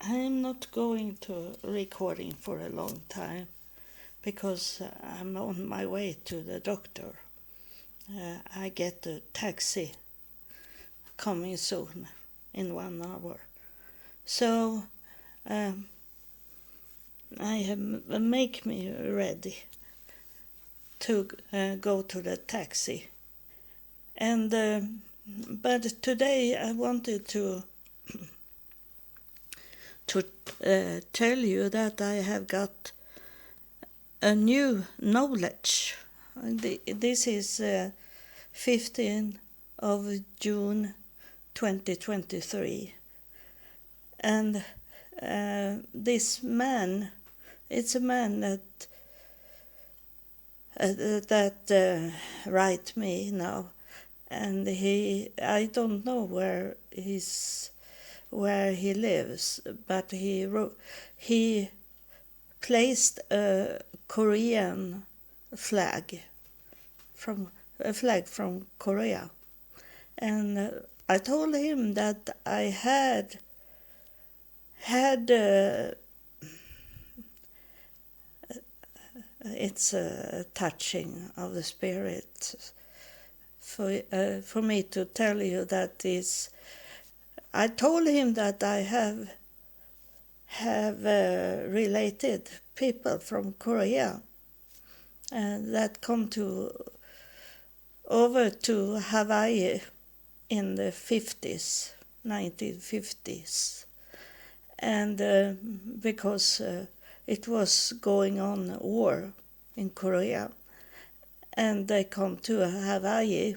I'm not going to recording for a long time because I'm on my way to the doctor. I get a taxi coming soon in 1 hour. So I have make me ready to go to the taxi. And but today I wanted to tell you that I have got a new knowledge. This is 15th of June 2023, and this man, it's a man that write me now, and I don't know where he lives, but he placed a Korean flag from Korea, and I told him that I had it's a touching of the spirit for me to tell you that is. I told him that I have related people from Korea that come over to Hawaii in the 1950s, and because it was going on war in Korea, and they come to Hawaii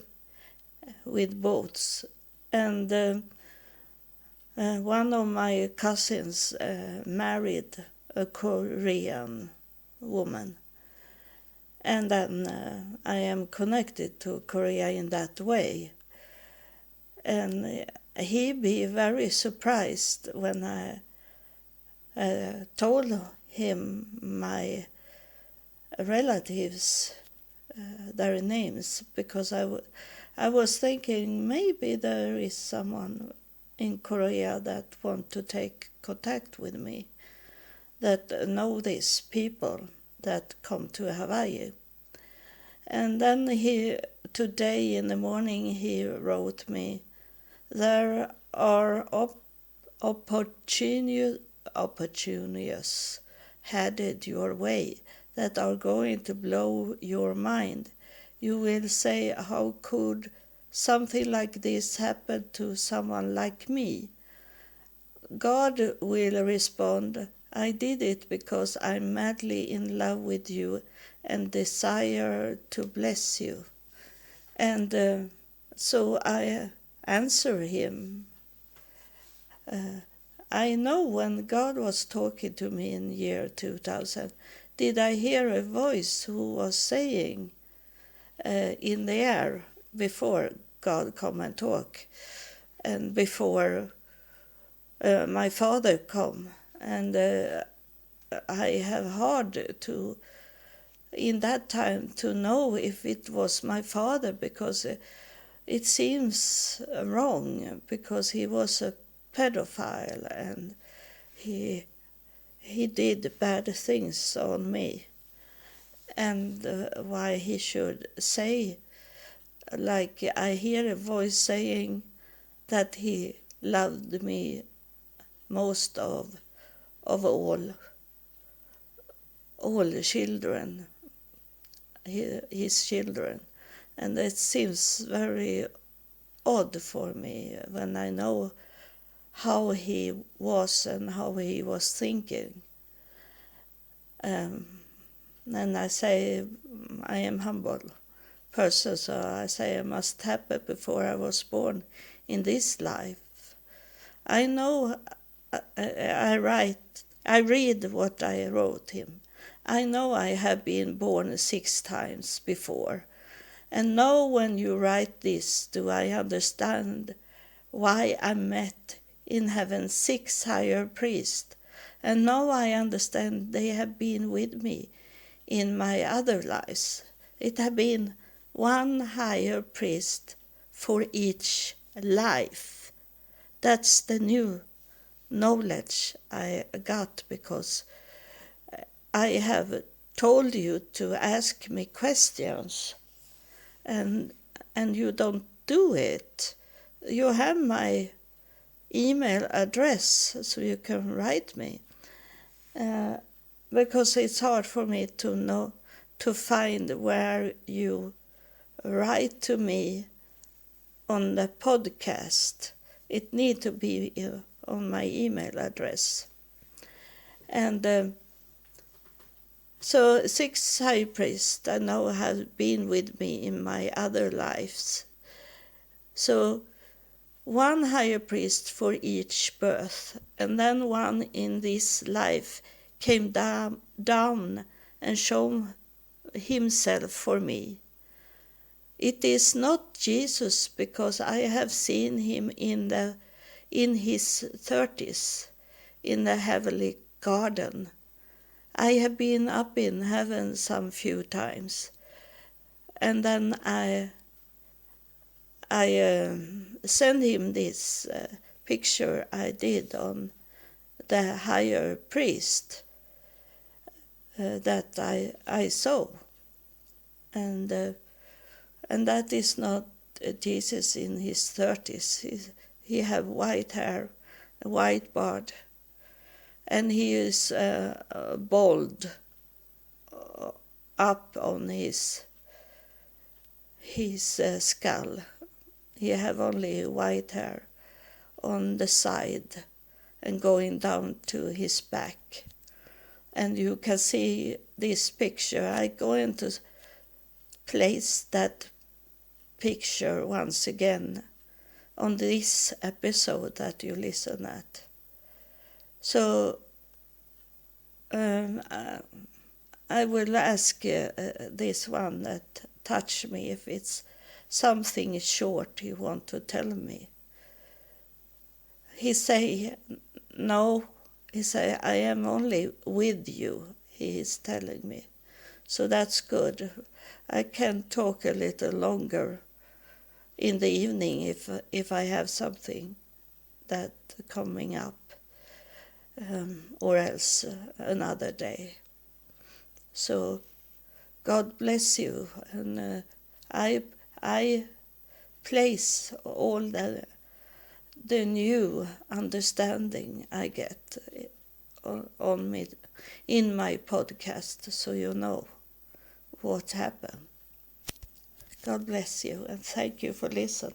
with boats, and one of my cousins married a Korean woman, and then I am connected to Korea in that way. And he be very surprised when I told him my relatives, their names, because I was thinking maybe there is someone in Korea that want to take contact with me, that know these people that come to Hawaii. And then today in the morning he wrote me, there are opportunities headed your way that are going to blow your mind. You will say, how could something like this happen to someone like me? God will respond, I did it because I'm madly in love with you and desire to bless you. And so I answer him. I know when God was talking to me in year 2000, did I hear a voice who was saying in the air before God come and talk, and before my father come, and I have hard to in that time to know if it was my father, because it seems wrong, because he was a pedophile and he did bad things on me, and why he should say, like I hear a voice saying that he loved me most of all children, his children, and it seems very odd for me when I know how he was and how he was thinking. And I say I am humble person, so I say I must happen before I was born in this life. I know I read what I wrote him. I know I have been born 6 times before. And now when you write this, do I understand why I met in heaven 6 higher priests. And now I understand they have been with me in my other lives. It have been 1 higher priest for each life. That's the new knowledge I got, because I have told you to ask me questions, and you don't do it. You have my email address, so you can write me, because it's hard for me to find where you write to me on the podcast. It need to be on my email address. And so 6 high priests I know have been with me in my other lives. So 1 high priest for each birth, and then one in this life came down and showed himself for me. It is not Jesus, because I have seen him in his 30s in the heavenly garden. I have been up in heaven some few times, and then I sent him this picture I did on the higher priest that I saw, and that is not Jesus in his 30s. He have white hair, a white beard, and he is bald up on his skull. He have only white hair on the side and going down to his back. And you can see this picture. I'm going to place that picture once again on this episode that you listen at. So I will ask this one that touched me if it's something short you want to tell me. He say, no, he say, I am only with you, he is telling me. So that's good. I can talk a little longer in the evening if I have something that coming up, or else another day. So God bless you, and I place all the new understanding I get on me in my podcast, so you know what happened. God bless you, and thank you for listening.